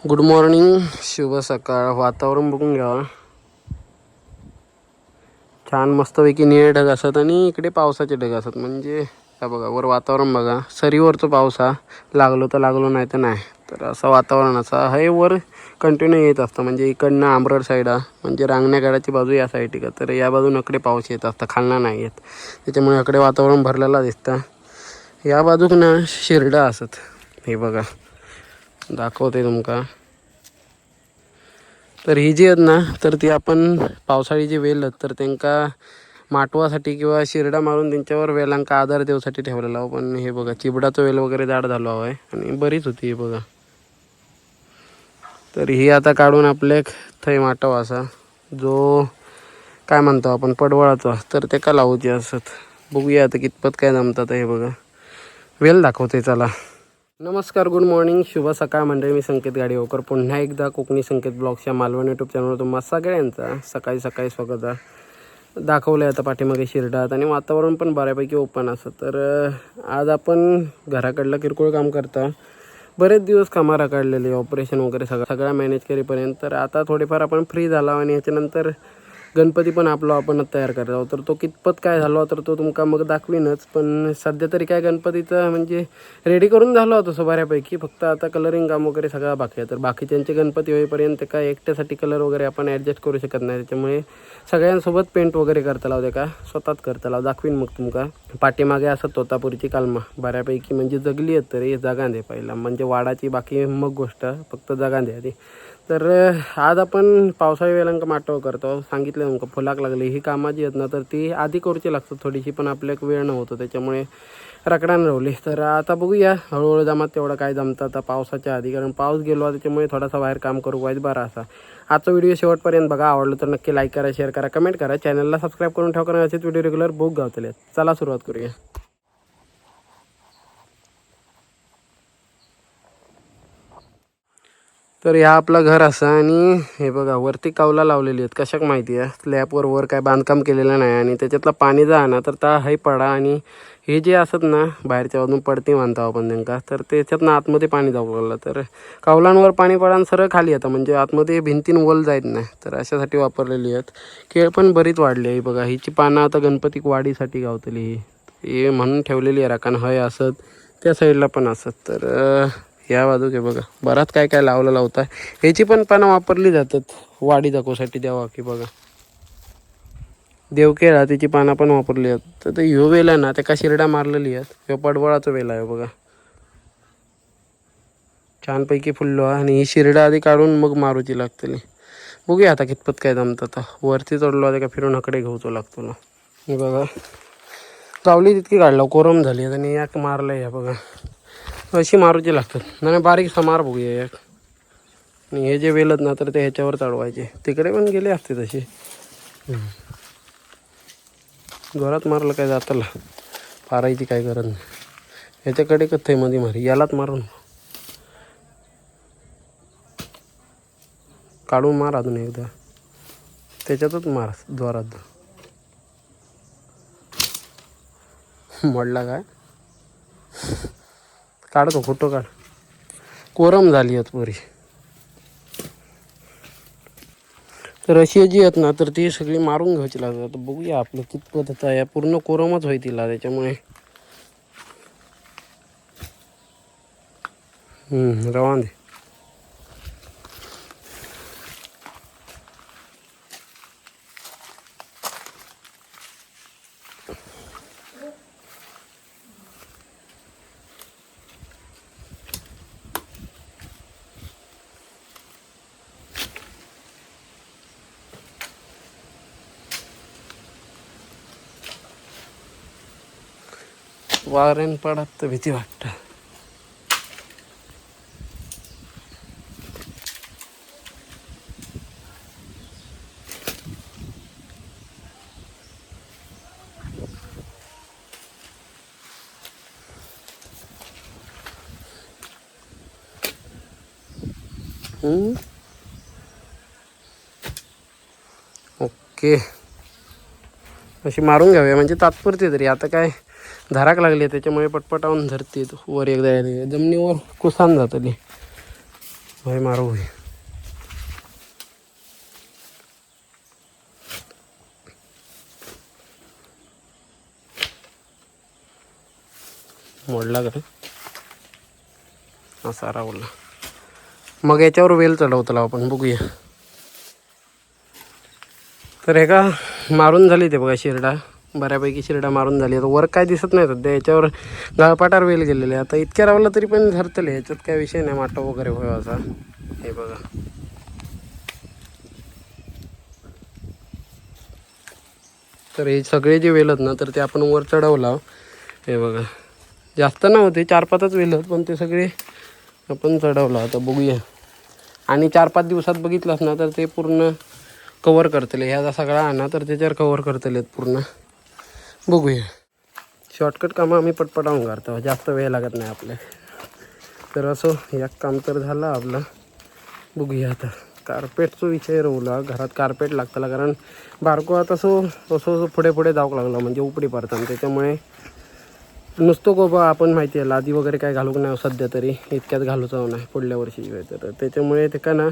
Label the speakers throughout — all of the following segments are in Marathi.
Speaker 1: गुड मॉर्निंग, शुभ सकाळ. वातावरण बघून घ्यावा. छान मस्तपैकी निळे ढग असतात आणि इकडे पावसाचे ढग असतात. म्हणजे हा बघा वर वातावरण बघा, सरीवरचं पाऊस हा लागलो तर लागलो, नाही तर नाही. तर असं वातावरण असं हे वर कंटिन्यू येत असतं. म्हणजे इकडनं आंबरड साईड हा म्हणजे रांगण्यागडाची बाजू या साईड का, तर या बाजून इकडे पाऊस येत असतं, खालना नाही येत. त्याच्यामुळे इकडे वातावरण भरलेलं दिसतं. या बाजूक ना शिरडा असत. हे बघा दाखवते तुमका. तर ही जी आहेत ना, तर ती आपण पावसाळी जी वेल आहेत तर त्यांका माटवासाठी किंवा शिरडा मारून त्यांच्यावर वेलांका आधार देऊसाठी ठेवलेला. पण हे बघा चिबडाचं वेल वगैरे जाड झालो आहे आणि बरीच होती हे बघा. तर ही आता काढून आपले थंय माटवा असा जो काय म्हणतो आपण पडवळाचा, तर ते का लावूचे असत. बघूया आता कितपत काय जमतात. हे बघा वेल दाखवते चला. नमस्कार, गुड मॉर्निंग, शुभ सकाळ मंडळी. मी संकेत गाडीवकर पुन्हा एकदा कोकणी संकेत ब्लॉगच्या मालवण यूट्यूब चॅनलवर तुम्हा सगळ्यांचा सकाळी सकाळी स्वागत आहे. दाखवलं आहे आता पाठीमागे शिरडात आणि वातावरण पण बऱ्यापैकी ओपन असतं. तर आज आपण घराकडलं किरकोळ काम करता. बरेच दिवस कामाला काढलेले, ऑपरेशन वगैरे सगळ्या मॅनेज करेपर्यंत. तर आता थोडेफार आपण फ्री झाला आणि याच्यानंतर गणपती पण आपणच तयार करत आहोत. तर तो कितपत काय झालो तर तो तुमका मग दाखवीनच. पण सध्या तरी काय गणपतीचं म्हणजे रेडी करून झालो होतो सो बऱ्यापैकी. फक्त आता कलरिंग काम वगैरे सगळं बाकी आहे. तर बाकीच्यांचे गणपती होईपर्यंत काय एकट्यासाठी कलर वगैरे आपण ॲडजस्ट करू शकत नाही. त्याच्यामुळे सगळ्यांसोबत पेंट वगैरे करता लावते का स्वतःच करता लाव दाखवीन मग तुमका. पाठीमागे असं तोतापुरीची कालमा बऱ्यापैकी म्हणजे जगली आहेत. तरी जगा दे पहिला म्हणजे वाडाची, बाकी मग गोष्ट फक्त जगा दे आधी. तर आज आपण पावसाळी वेळांक माटव करतो. सांगितलं तुमका फुलाक लागली ही कामं जी आहेत ना, तर ती आधी करूची लागतात थोडीशी. पण आपल्याक वेळ नव्हतो त्याच्यामुळे रकडान रवली. तर आता बघूया हळूहळू जमात तेवढं काय जमतं आता पावसाच्या आधी. कारण पाऊस गेलो त्याच्यामुळे थोडासा बाहेर काम करू वाईज बरा असा. आजचा व्हिडिओ शेवटपर्यंत बघा. आवडलं तर नक्की लाईक करा, शेअर करा, कमेंट करा. चॅनलला सबस्क्राईब करून ठेवा, कारण असेच व्हिडिओ रेग्युलर बुक गावतले. चला सुरुवात करूया. तर ह्या आपला घर असा आणि हे बघा वरती कावला लावलेली आहेत. कशाक माहिती आहे, स्लॅबवर वर काय बांधकाम केलेलं नाही आणि त्याच्यातला पाणी जा ना तर ता हाय पडा. आणि हे जे असत ना बाहेरच्या बाजून पडती मानतो आपण त्यांना, तर त्याच्यातनं आतमध्ये पाणी जाऊ लागलं. तर कावलांवर पाणी पडान सरळ खाली येतं, म्हणजे आतमध्ये भिंतीन वल जायत नाही. तर अशासाठी वापरलेली आहेत. केळ पण बरीच वाढली आहे बघा. हिची पानं आता गणपती वाढीसाठी गावतली. हे म्हणून ठेवलेली आहे राखण. हय असत त्या साईडला पण असत. तर या बाजूक हे बघा बराच काय काय लावता. ह्याची पण पानं वापरली जातात वाढी दाखवसाठी द्यावा की बघा. देवकेळा त्याची पानं पण वापरली जातात. तर ह्यो वेल आहे ना त्याका शिरडा मारलेली आहेत. ह्यो पडवळाचा वेल आहे बघा. छानपैकी फुललो आणि ही शिरडा आधी काढून मग मारूची लागतली. बघूया आता कितपत काय जमतं. आता वरती चढलो आता का फिरून हकडे घेऊचो लागतो ना. हे बघा गावली तितकी काढला कोरम झाली आणि याक मारलं आहे बघा. अशी मारूची लागतात. नाही बारीक समार बघूया एक. आणि हे जे वेलत ना तर ते ह्याच्यावर चढवायचे. तिकडे पण गेले असते तसे. जोरात मारलं काय जातला, फारायची काय गरज नाही. ह्याच्याकडे कथ्थय मध्ये मारी यालाच मारून काढून मार अजून एकदा. त्याच्यातच मार जोरात. मोडला काय काढतो फोटो काढ. कोरम झाली आहेत पुरी. तर अशी जी आहेत ना तर ती सगळी मारून घ्यायची लागतात. बघूया आपलं कितपत आता या पूर्ण कोरमच होई तिला. त्याच्यामुळे रवान दे. वारेन पडत तर भीती वाटतं. ओके अशी मारून घ्यावी म्हणजे तात्पुरते तरी. आता काय धराक लागली त्याच्यामुळे पटपटावून धरते वर एकदा जमिनीवर कुसान जातली. होय मारू होय. मोडला का असा राहुला. मग याच्यावर वेल चढवतला आपण बघूया. तर हे का मारून झाली ते बघा शिरडा, बऱ्यापैकी शिरडा मारून झाली. आता वर काय दिसत नाही सध्या, याच्यावर गाळपाटावर वेल गेलेले. आता इतक्या रावलं तरी पण धरतले, ह्याच्यात काय विषय नाही माटो वगैरे होय असा. हे बघा तर हे सगळे जे वेल आहेत ना तर ते आपण वर चढवला. हे बघा जास्त नव्हते 4-5च वेल आहेत, पण ते सगळे आपण चढवलं. आता बघूया आणि 4-5 दिवसात बघितलंच ना तर ते पूर्ण कवर करतले. ह्याचा सगळा आणा तर त्याच्यावर कवर करतलेत पूर्ण. बघूया. शॉर्टकट कामं आम्ही पटपटावून करतो, जास्त वेळ लागत नाही आपले. तर असो एक काम तर झालं आपलं. बघूया आता कार्पेटचा विषय राहला. घरात कार्पेट लागताला, कारण बारको आता असं पुढे पुढे जाऊक लागला म्हणजे उपडी पडतात. त्याच्यामुळे नुसतं गोबा आपण माहिती आहे लादी वगैरे काय घालूक नाही सध्या तरी, इतक्यात घालूचं नाही पुढल्या वर्षी. तर त्याच्यामुळे ते का ना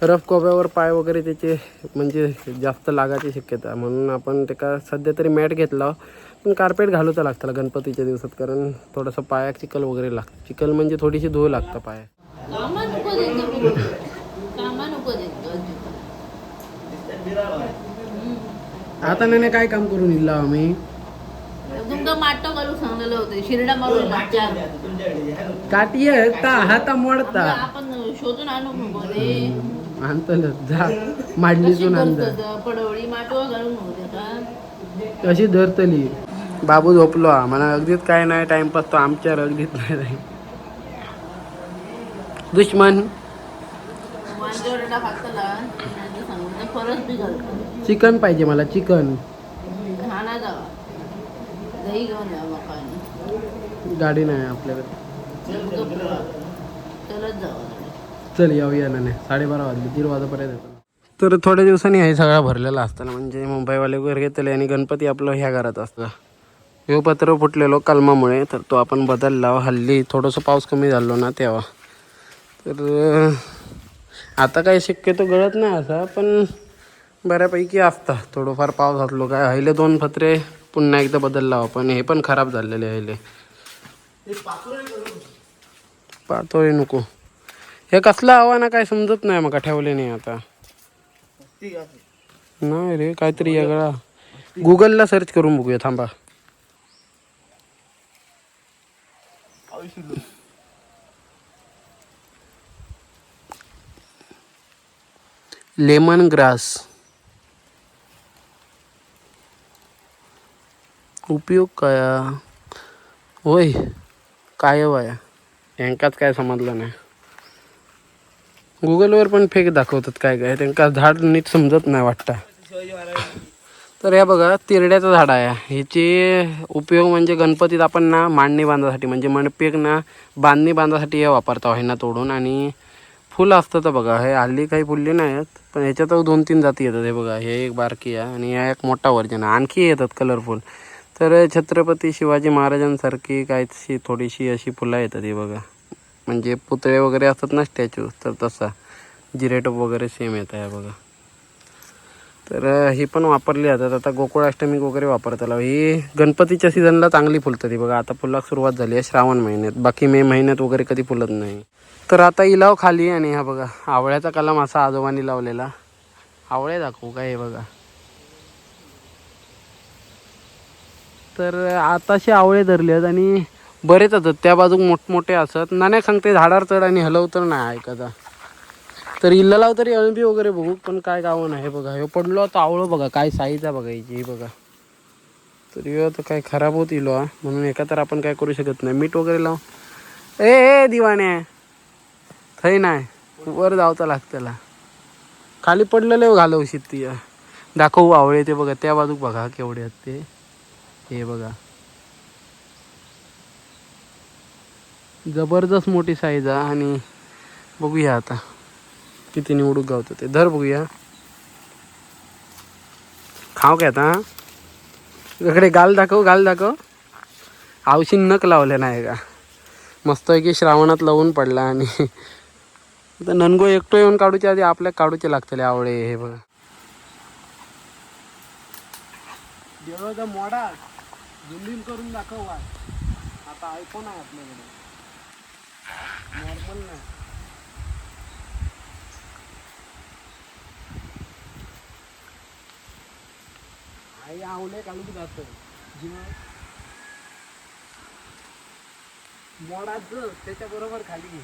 Speaker 1: रफ कोब्यावर पाय वगैरे त्याचे म्हणजे जास्त लागायची शक्यता, म्हणून आपण ते का सध्या तरी मॅट घेतला. पण कार्पेट घालूचं लागतं गणपतीच्या दिवसात, कारण थोडंसं पायात चिखल वगैरे लागतं. चिखल म्हणजे थोडीशी धूळ लागतं पाया. आता नाही काय काम करून येईल आम्ही.
Speaker 2: तुमका माटो घालूक सांगलेलं होते, शिरडा मारून
Speaker 1: काठी हाता मोडता
Speaker 2: आपण शोधून आणू नको रे.
Speaker 1: आणतल जा मांडणीतून आणता
Speaker 2: पडवळी माटो घालून होते का
Speaker 1: कशी धरतली. बाबू झोपलो मला अगदीच काय नाही, टाइमपास तो आमच्यावर अगदीच नाही. दुश्मन चिकन पाहिजे मला, चिकन. गाडी नाही आपल्याकडे. चल येऊया ना. 12:30 वाजले, 1:30 वाजेपर्यंत येतो. तर थोड्या दिवसांनी हे सगळा भरलेला असताना म्हणजे मुंबईवाले वगैरे घेतले आणि गणपती आपलं ह्या घरात असतं. हे पत्र फुटलेलो कलमामुळे, तर तो आपण बदलला. हल्ली थोडंसं पाऊस कमी झालो ना तेव्हा. तर आता काही शक्यतो गळत नाही असा, पण बऱ्यापैकी असता थोडंफार पाऊस असलो काय. हिले 2 पत्रे पुन्हा एकदा बदलला आपण. हे पण खराब झालेले हिले. पातोळी नको, हे कसलं हवा ना काय समजत नाही मग ठेवले नाही. आता नाही रे काहीतरी वेगळा. गुगलला सर्च करून बघूया थांबा. लेमन ग्रास उपयोग काय होय, काय वाया यांकाच काय समजलं नाही. गुगलवर पण फेक दाखवतात काय काय, त्यांका झाड नीट समजत नाही वाटतं. तर या बघा तिरड्याचं झाड आहे. ह्याचे उपयोग म्हणजे गणपतीत आपण ना मांडणी बांधासाठी म्हणजे मंडपेक ना बांधणी बांधासाठी हे वापरतो आहे ना तोडून. आणि फुलं असतात बघा, हे हल्ली काही फुलली नाही आहेत, पण ह्याच्यात 2-3 जाती येतात. हे बघा हे एक बारकी आहे आणि हा एक मोठा व्हर्जन आहे. आणखी येतात कलरफुल. तर छत्रपती शिवाजी महाराजांसारखी काहीशी थोडीशी अशी फुलं येतात. हे बघा म्हणजे पुतळे वगैरे असतात ना स्टॅच्यू, तर तसा जिरेटोप वगैरे सेम येत आहे बघा. तर ही पण वापरली जातात. आता गोकुळाष्टमी वगैरे वापरताला. ही गणपतीच्या सीझनला चांगली फुलतात. ही बघा आता फुलाक सुरुवात झाली आहे श्रावण महिन्यात, बाकी मे महिन्यात वगैरे कधी फुलत नाही. तर आता इलाव खाली. आणि हा बघा आवळ्याचा कलम असा आजोबांनी लावलेला. आवळे दाखवू काय, हे बघा. तर आताशे आवळे धरले आहेत आणि बरेच असतात त्या बाजूक मोठमोठे असतात. नाण्या सांगते झाडावर चढ आणि हलव तर नाही ऐकायचा. तर इल्ला लाव तरी अळबी वगैरे बघू, पण काय गावं नाही. बघा हे पडलो आता आवळं बघा काय साईज आहे बघायची. बघा तरी आता काय खराब होत इलो म्हणून एका तर आपण काय करू शकत नाही. मीठ वगैरे लाव. ए दिवाणे थंय नाही, वर जावचा लागतं त्याला. खाली पडलेलं घालव ती दाखवू आवळे. ते बघा त्या बाजूक बघा केवढे आहेत ते. हे बघा जबरदस्त मोठी साईज आहे. आणि बघूया आता किती निवडूक गावतं ते. धर बघूया खाव काय आता. इकडे गाल दाखव, गाल दाखव. आवशी नक लावले नाही का मस्त आहे की श्रावणात लावून पडला. आणि आता ननगो एकटो येऊन काढूच्या आधी आपल्याक काढूचे लागतले आवळे. हे बघा देवळाचा मोडा झुंबीन करून दाखव. आता आयफोन आहे आपल्याकडे, नॉर्मल नाही. आई आवले काढून जात मोडाच त्याच्या बरोबर खाली घे.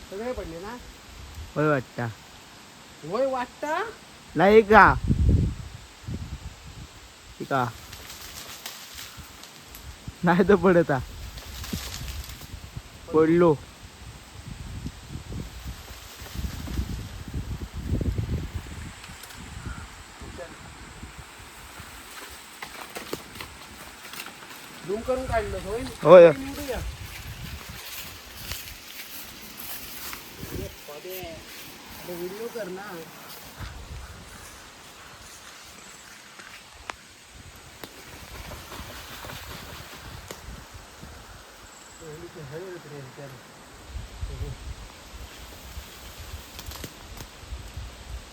Speaker 1: सगळे पडले ना.
Speaker 3: होय वाटता.
Speaker 1: होय वाटता
Speaker 3: नाही का का नाही तर पडता पडलो.
Speaker 1: झूम करून काढलं होय.
Speaker 3: होय.
Speaker 1: निवडूया. व्हिडिओ कर ना.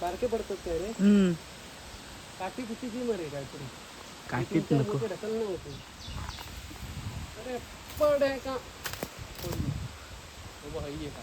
Speaker 1: सारखे पडतात काय रे. काठी कुठीची मरे काहीतरी
Speaker 3: काठीत नको.
Speaker 1: ढकल नाही होते. अरे पड आहे का. का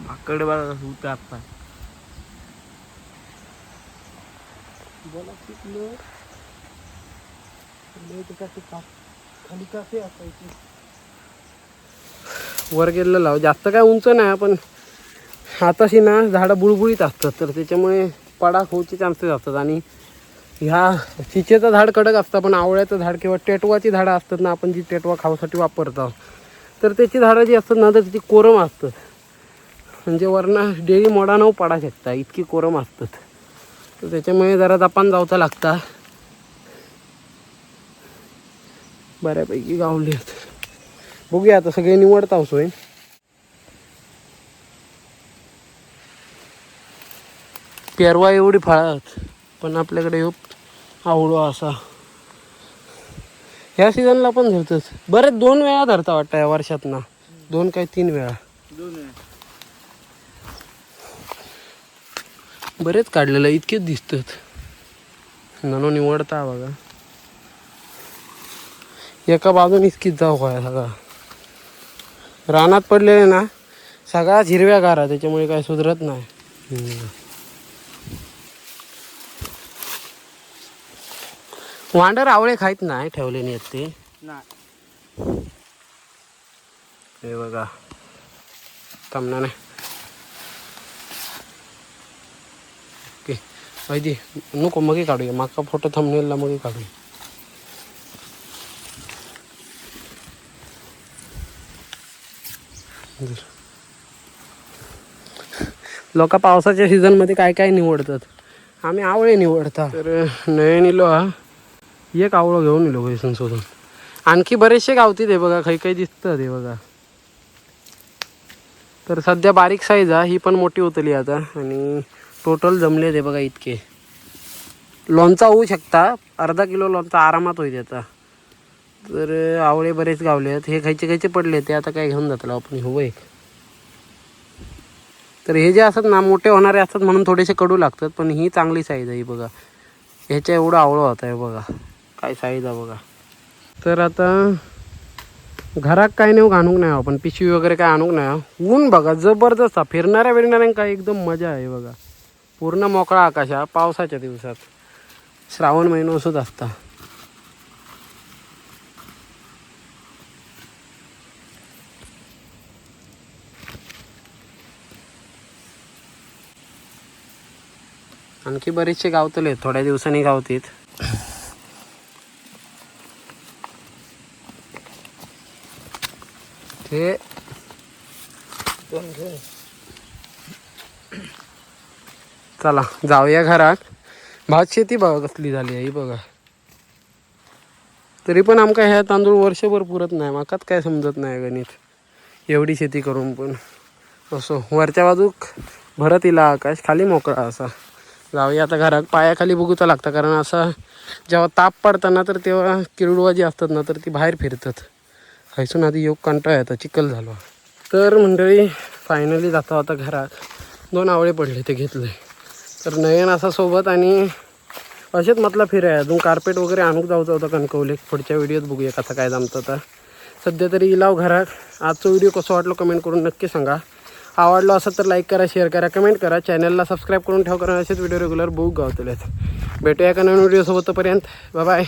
Speaker 3: माकड बघा होतं आता.
Speaker 1: बोला शिकलो खाली काफी असायची. वर गेलेलं लाव. जास्त काय उंच नाही पण आताशी ना झाडं बुळबुळीत असतात तर त्याच्यामुळे पडा होऊचे चान्सेस असतात. आणि ह्या चिचेचं झाड कडक असतं पण आवळ्याचं झाड किंवा टेटवाची झाडं असतात ना, आपण जी टेटवा खाऊसाठी वापरतो तर त्याची झाडं जी असतात ना तर ती कोरम असतात. म्हणजे वरनं डेली मोडा न पडा शकता इतकी कोरम असतात. तर त्याच्यामुळे जरा जपान जावचा लागता. बऱ्यापैकी गावली आहेत. बघूया आता सगळे निवडता सोय. पेरवा एवढी फळात पण आपल्याकडे आवडो असा ह्या सीझनला पण धरतच. बरेच 2 वेळा धरता वाटतं या वर्षात ना. 2 काय 3 वेळा. बरेच काढलेलं इतकेच दिसतात. ननो निवडता बघा. एका बाजून इतकीच जाऊ काय सगळा रानात पडलेले ना सगळाच हिरव्या गारा. त्याच्यामुळे काय सुधरत नाही. वांडर आवळे खायत नाही ठेवले नाही ते. हे बघा थांबणार नाही. ओके माहिती नको मग काढूया. माका फोटो थांबनेलला मग काढूया. लोक पावसाच्या सीझनमध्ये काय काय निवडतात. आम्ही आवळे निवडता. तर नयन इलो हा एक आवळं घेऊन इलो पैसून शोधून. आणखी बरेचसे गावतील हे बघा. काही काही दिसतात हे बघा. तर सध्या बारीक साईज आहे. ही पण मोठी उतरली आता. आणि टोटल जमले ते बघा इतके. लोणचा होऊ शकता. अर्धा किलो लोणचा आरामात होईल याचा. तर आवळे बरेच गावले आहेत. हे खायचे खायचे पडले ते आता काय घेऊन जातलो आपण. हो एक तर हे जे असतात ना मोठे होणारे असतात म्हणून थोडेसे कडू लागतात. पण ही चांगली साईज आहे बघा. ह्याच्या एवढं आवळं होत आहे बघा. काय साईज आहे बघा. तर आता घरात काय नाही आणूक नाही आपण. पिशवी वगैरे काय आणूक नाही. ऊन बघा जबरदस्त. फिरणाऱ्या फिरणाऱ्या काय एकदम मजा आहे बघा. पूर्ण मोकळा आकाश हा पावसाच्या दिवसात. श्रावण महिना असंच असता. आणखी बरेचसे गावतले थोड्या दिवसांनी गावतील. ते चला जाऊया घरात. भात शेती बघा कसली झाली आहे ही बघा. तरी पण आमका ह्या तांदूळ वर्षभर पुरत नाही. माकाच काय समजत नाही गणित. एवढी शेती करून पण असो. वरच्या बाजूक भरत इला आकाश, खाली मोकळा असा. जाऊया आता घरात. पायाखाली बघूचा लागतं कारण असा जेव्हा ताप पडताना तर तेव्हा किरडुवा जी असतात ना तर ती बाहेर फिरतात. खायसून आधी योग कंटाळा येतं, चिखल झालो. तर मंडळी फायनली जातो आता घरात. 2 आवळे पडले ते घेतले. तर नयन असा सोबत आणि असेच म्हटलं फिराय. अजून कार्पेट वगैरे आणूक जाऊचं होतं कणकवले. पुढच्या व्हिडिओत बघूया कसं काय जमतं. तर सध्या तरी इलाव घरात. आजचा व्हिडिओ कसं वाटलं कमेंट करून नक्की सांगा. आवडलो असं तर लाईक करा, शेअर करा, कमेंट करा. चॅनलला सबस्क्राईब करून ठेवा कारण असेच व्हिडिओ रेग्युलर बघू गावतलेत. भेटूया एका नवीन व्हिडिओसोबत. तोपर्यंत बाय बाय.